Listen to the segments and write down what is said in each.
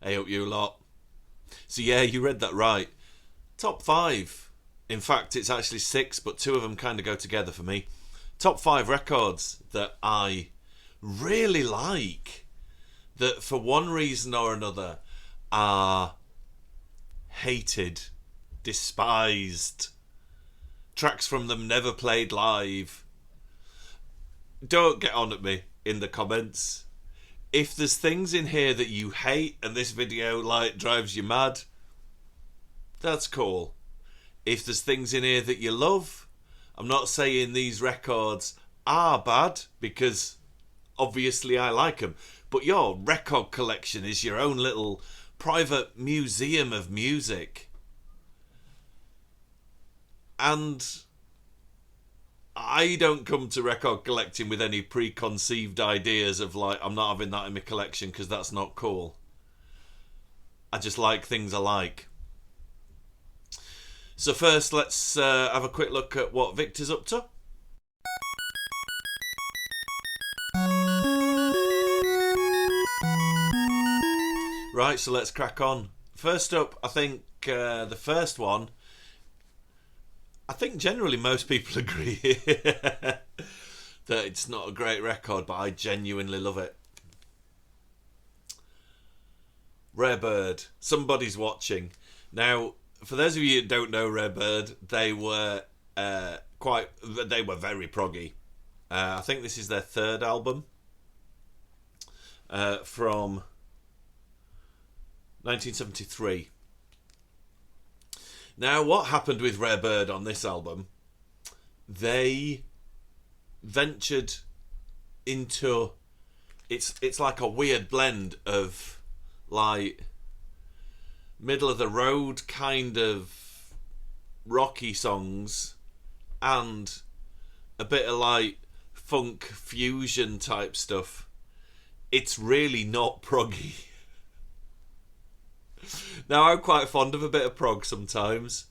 Hey up you lot. So yeah, you read that right. Top five. In fact, it's actually six, but two of them kind of go together for me. Top five records that I really like, that for one reason or another are hated, despised. Tracks from them never played live. Don't get on at me in the comments. If there's things in here that you hate and this video like drives you mad, that's cool. If there's things in here that you love, I'm not saying these records are bad, because obviously I like them, but your record collection is your own little private museum of music. And I don't come to record collecting with any preconceived ideas of like, I'm not having that in my collection because that's not cool. I just like things I like. So first, let's have a quick look at what Victor's up to. Right, so let's crack on. First up, I think the first one, I think generally most people agree that it's not a great record, but I genuinely love it. Rare Bird, Somebody's Watching. Now, for those of you who don't know Rare Bird, they were very proggy. I think this is their third album from 1973. Now, what happened with Rare Bird on this album? They ventured into it's like a weird blend of like middle of the road kind of rocky songs and a bit of like funk fusion type stuff. It's really not proggy. Now, I'm quite fond of a bit of prog sometimes,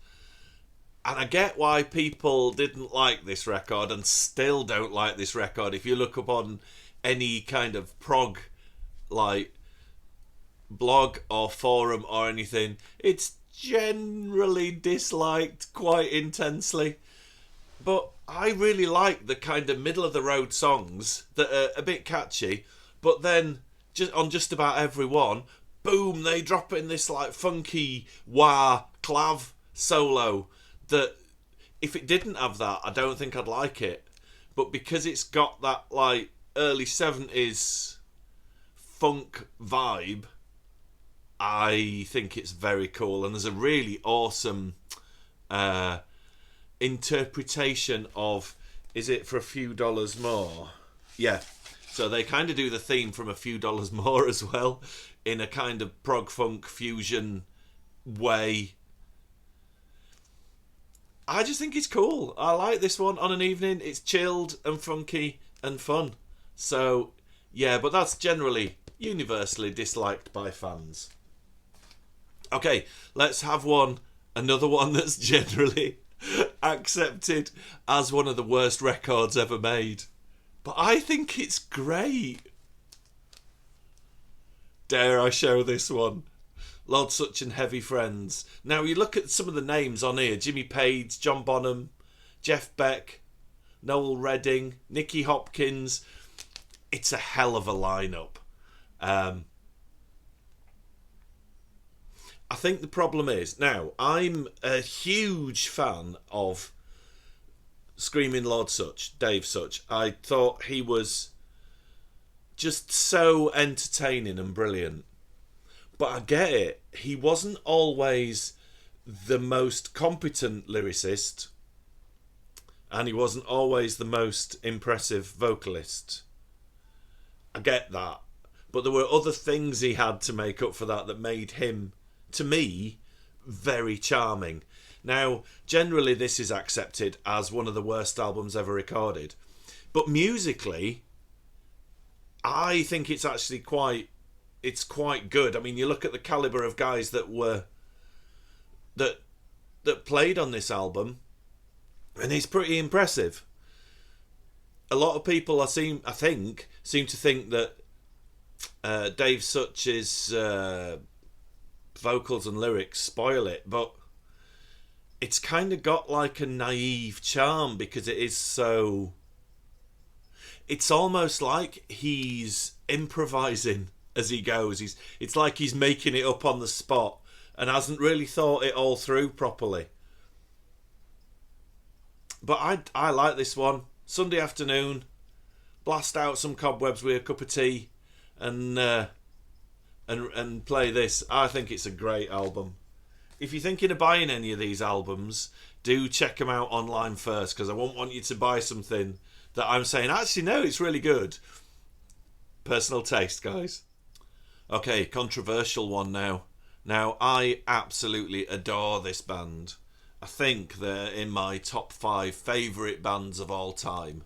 and I get why people didn't like this record and still don't like this record. If you look up on any kind of prog like blog or forum or anything, it's generally disliked quite intensely. But I really like the kind of middle of the road songs that are a bit catchy, but then just about every one, boom, they drop in this like funky wah clav solo that if it didn't have that, I don't think I'd like it. But because it's got that like early 70s funk vibe, I think it's very cool. And there's a really awesome interpretation of, is it For a Few Dollars More? Yeah. So they kind of do the theme from A Few Dollars More as well, in a kind of prog funk fusion way. I just think it's cool. I like this one on an evening. It's chilled and funky and fun. So, yeah, but that's generally universally disliked by fans. Okay, let's have another one that's generally accepted as one of the worst records ever made. But I think it's great. Dare I show this one? Lord Such and Heavy Friends. Now, you look at some of the names on here. Jimmy Page, John Bonham, Jeff Beck, Noel Redding, Nicky Hopkins. It's a hell of a lineup. I think the problem is, now, I'm a huge fan of Screaming Lord Such, Dave Such. I thought he was just so entertaining and brilliant. But I get it. He wasn't always the most competent lyricist, and he wasn't always the most impressive vocalist. I get that. But there were other things he had to make up for that made him, to me, very charming. Now, generally this is accepted as one of the worst albums ever recorded. But musically, I think it's actually quite good. I mean, you look at the caliber of guys that played on this album, and it's pretty impressive. A lot of people seem to think that Dave Such is vocals and lyrics spoil it, but it's kind of got like a naive charm because it is so... It's almost like he's improvising as he goes. It's like he's making it up on the spot and hasn't really thought it all through properly. But I like this one. Sunday afternoon, blast out some Cobwebs with a cup of tea, and play this. I think it's a great album. If you're thinking of buying any of these albums, do check them out online first, because I won't want you to buy something that I'm saying, actually, no, it's really good. Personal taste, guys. Okay, controversial one now. Now, I absolutely adore this band. I think they're in my top 5 favourite bands of all time.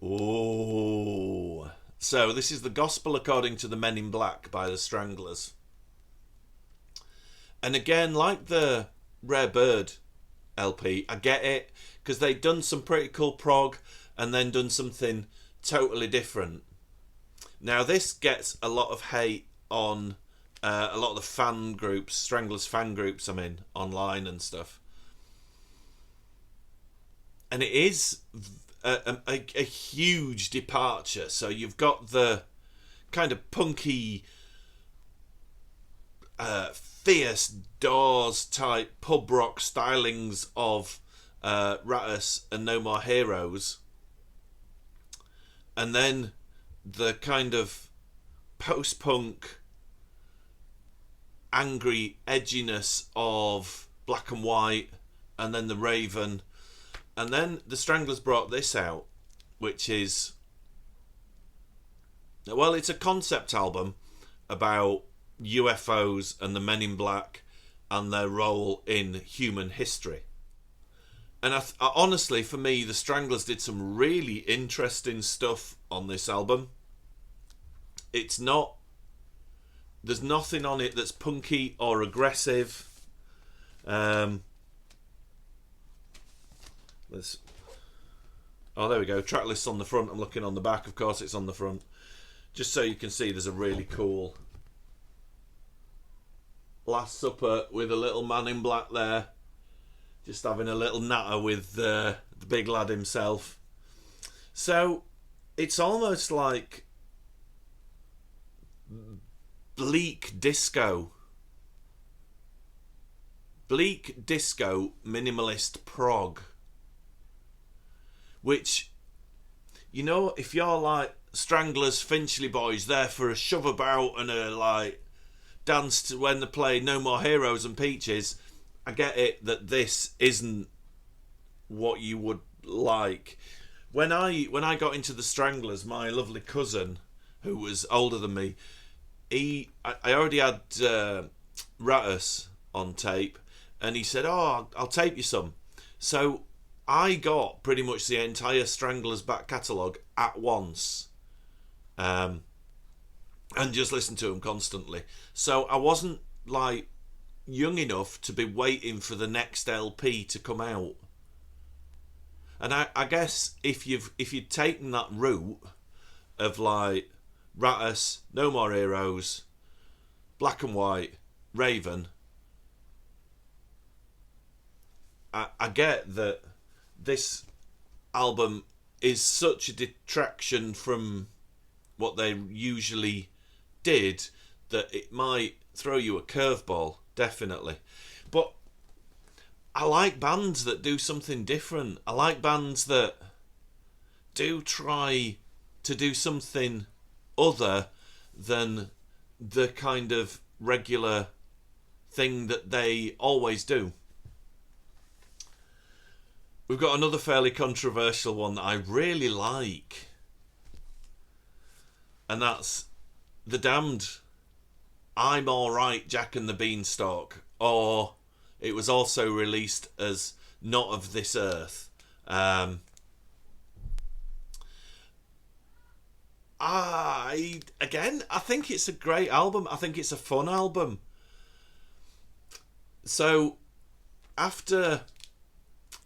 Oh. So, this is The Gospel According to the Men in Black by the Stranglers. And again, like the Rare Bird LP, I get it, because they'd done some pretty cool prog and then done something totally different. Now, this gets a lot of hate on a lot of the fan groups, Stranglers fan groups I'm in, online and stuff. And it is a huge departure. So you've got the kind of punky, fierce Doors type pub rock stylings of Rattus and No More Heroes, and then the kind of post-punk angry edginess of Black and White, and then the Raven, and then the Stranglers brought this out, which is, well, it's a concept album about UFOs and the Men in Black and their role in human history. And I honestly, for me, the Stranglers did some really interesting stuff on this album. It's not... There's nothing on it that's punky or aggressive. There we go. Track list's on the front. I'm looking on the back. Of course, it's on the front. Just so you can see, there's a really cool Last Supper with a little man in black there, just having a little natter with the big lad himself. So it's almost like bleak disco minimalist prog, which, you know, if you're like Stranglers, Finchley boys, there for a shove about and a like dance to when they play No More Heroes and Peaches, I get it that this isn't what you would like. When I got into the Stranglers, my lovely cousin, who was older than me, I already had Rattus on tape, and he said, "Oh, I'll tape you some." So I got pretty much the entire Stranglers back catalogue at once, and just listened to them constantly. So I wasn't like young enough to be waiting for the next LP to come out. And I guess if you'd taken that route of like Rattus, No More Heroes, Black and White, Raven, I get that this album is such a detraction from what they usually did that it might throw you a curveball, definitely. But I like bands that do something different. I like bands that do try to do something other than the kind of regular thing that they always do. We've got another fairly controversial one that I really like, and that's The Damned, I'm Alright, Jack and the Beanstalk, or it was also released as Not of This Earth. I think it's a great album. I think it's a fun album. So, after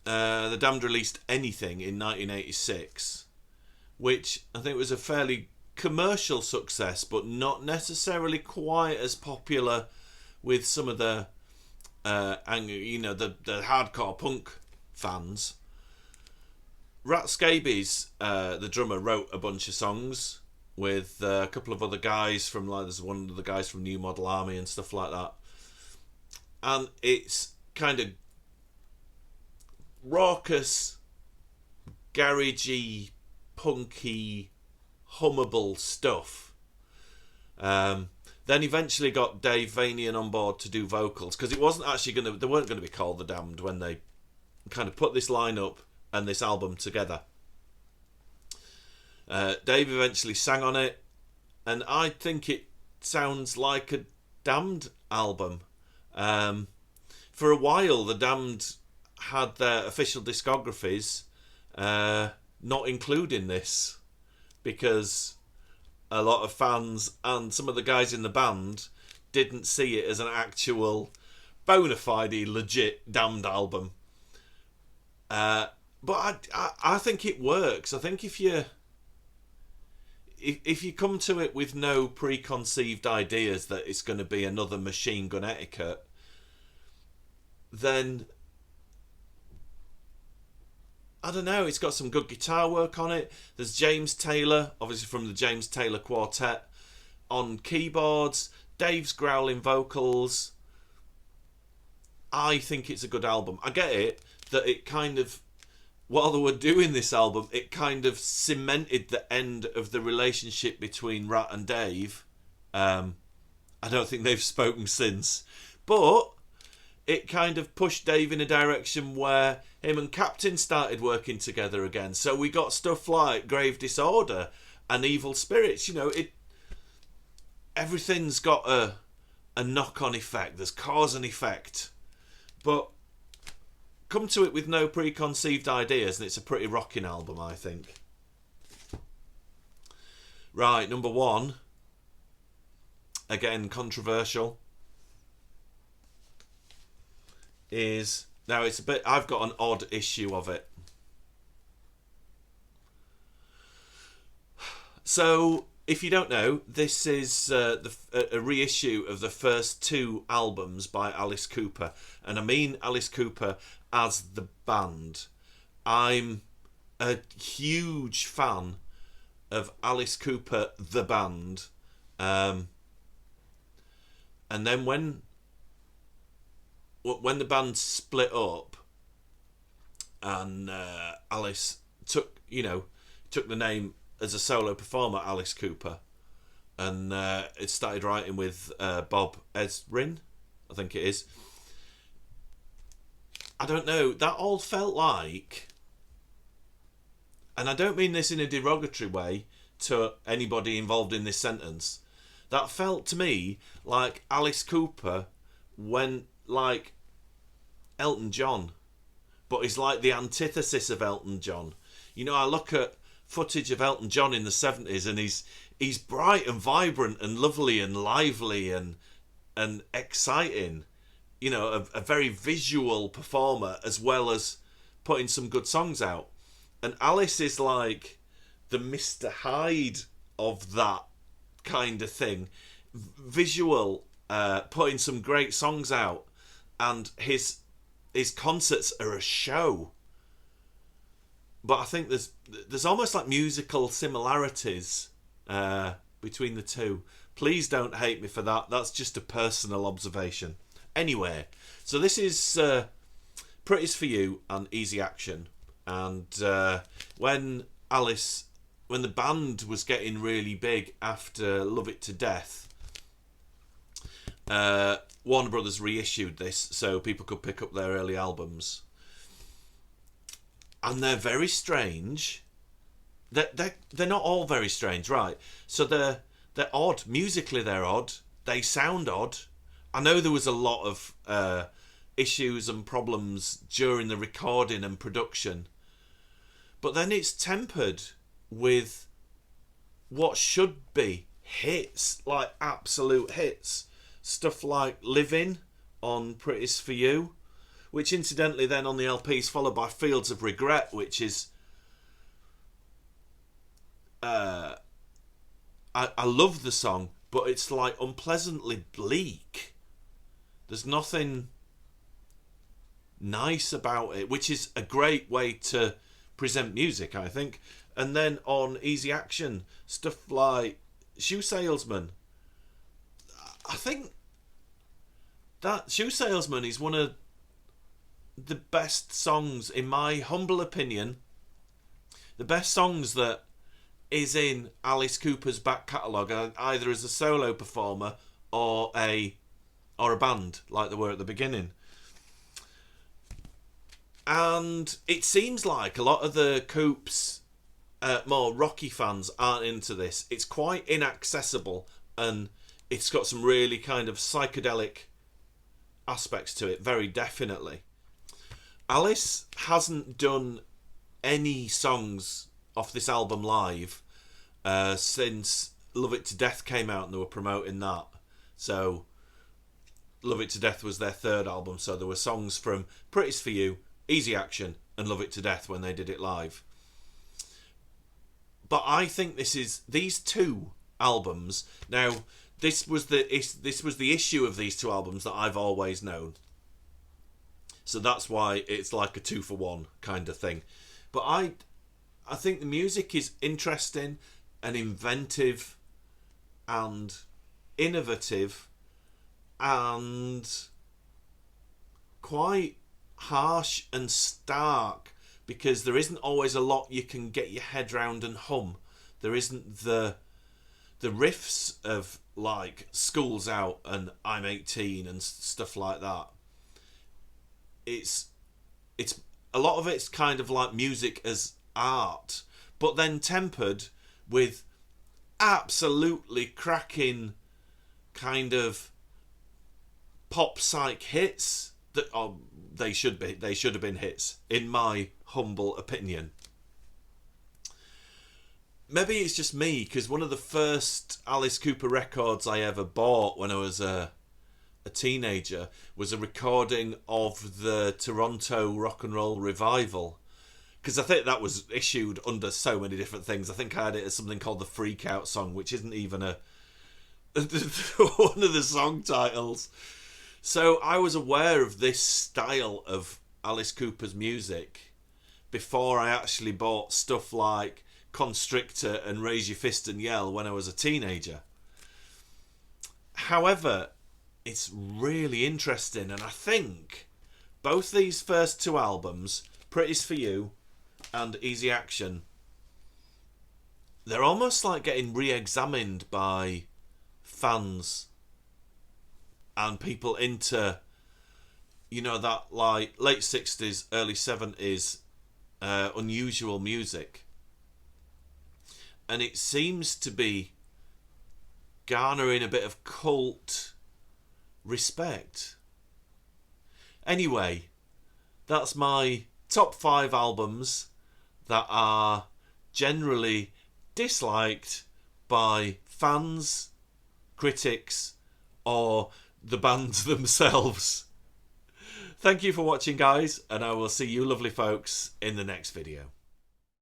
The Damned released Anything in 1986, which I think was a fairly commercial success, but not necessarily quite as popular with some of the the hardcore punk fans. Rat Scabies, the drummer, wrote a bunch of songs with a couple of other guys from, like, there's one of the guys from New Model Army and stuff like that. And it's kind of raucous, garagey, punky, hummable stuff. Then eventually got Dave Vanian on board to do vocals, because it wasn't actually they weren't going to be called The Damned when they kind of put this lineup and this album together. Dave eventually sang on it, and I think it sounds like a Damned album. For a while, The Damned had their official discographies not including this, because a lot of fans and some of the guys in the band didn't see it as an actual bona fide legit Damned album. But I think it works. I think if you come to it with no preconceived ideas that it's going to be another Machine Gun Etiquette, then I don't know, it's got some good guitar work on it. There's James Taylor, obviously from the James Taylor Quartet, on keyboards. Dave's growling vocals. I think it's a good album. I get it that it kind of, while they were doing this album, it kind of cemented the end of the relationship between Rat and Dave. I don't think they've spoken since. But it kind of pushed Dave in a direction where him and Captain started working together again. So we got stuff like Grave Disorder and Evil Spirits. You know, everything's got a knock-on effect. There's cause and effect. But come to it with no preconceived ideas and it's a pretty rocking album, I think. Right, number 1. Again, controversial. Is, now it's a bit, I've got an odd issue of it. So, if you don't know, this is a reissue of the first 2 albums by Alice Cooper. And I mean Alice Cooper as the band. I'm a huge fan of Alice Cooper, the band. And then when the band split up and Alice took the name as a solo performer, Alice Cooper, and it started writing with Bob Ezrin, I think it is. I don't know, that all felt like, and I don't mean this in a derogatory way to anybody involved in this sentence, that felt to me like Alice Cooper went like Elton John, but he's like the antithesis of Elton John. You know, I look at footage of Elton John in the 70s and he's bright and vibrant and lovely and lively and exciting. You know, a very visual performer as well as putting some good songs out. And Alice is like the Mr. Hyde of that kind of thing. Visual, putting some great songs out, and his concerts are a show. But I think there's almost like musical similarities between the two. Please don't hate me for that. That's just a personal observation. Anyway, so this is Pretty's For You and Easy Action. And when the band was getting really big after Love It to Death, Warner Brothers reissued this so people could pick up their early albums. And they're very strange. They're not all very strange, right? So they're odd. Musically, they're odd. They sound odd. I know there was a lot of issues and problems during the recording and production. But then it's tempered with what should be hits, like absolute hits. Stuff like Living on Pretty's For You, which incidentally then on the LP is followed by Fields of Regret, which is I love the song, but it's like unpleasantly bleak. There's nothing nice about it, which is a great way to present music, I think. And then on Easy Action, stuff like Shoe Salesman. I think that Shoe Salesman is one of the best songs, in my humble opinion, the best songs that is in Alice Cooper's back catalogue, either as a solo performer or a band, like they were at the beginning. And it seems like a lot of the Coops more rocky fans aren't into this. It's quite inaccessible, and it's got some really kind of psychedelic aspects to it, very definitely. Alice hasn't done any songs off this album live since Love It to Death came out, and they were promoting that. So Love It to Death was their third album, so there were songs from Pretty's For You, Easy Action and Love It to Death when they did it live. But I think these two albums. Now, this was the issue of these two albums that I've always known. So that's why it's like a 2-for-1 kind of thing. But I think the music is interesting and inventive and innovative and quite harsh and stark, because there isn't always a lot you can get your head round and hum. There isn't the riffs of like School's Out and I'm 18 and stuff like that. It's a lot of it's kind of like music as art, but then tempered with absolutely cracking kind of pop psych hits that they should have been hits, in my humble opinion. Maybe it's just me, because one of the first Alice Cooper records I ever bought when I was a teenager was a recording of the Toronto Rock and Roll Revival, because I think that was issued under so many different things. I think I had it as something called the Freak Out song, which isn't even one of the song titles. So I was aware of this style of Alice Cooper's music before I actually bought stuff like Constrictor and Raise Your Fist and Yell when I was a teenager. However, it's really interesting, and I think both these first two albums, Pretty's For You and Easy Action, they're almost like getting re-examined by fans and people into, that like late 60s, early 70s unusual music. And it seems to be garnering a bit of cult respect. Anyway, that's my top 5 albums that are generally disliked by fans, critics, or the bands themselves. Thank you for watching, guys, and I will see you lovely folks in the next video.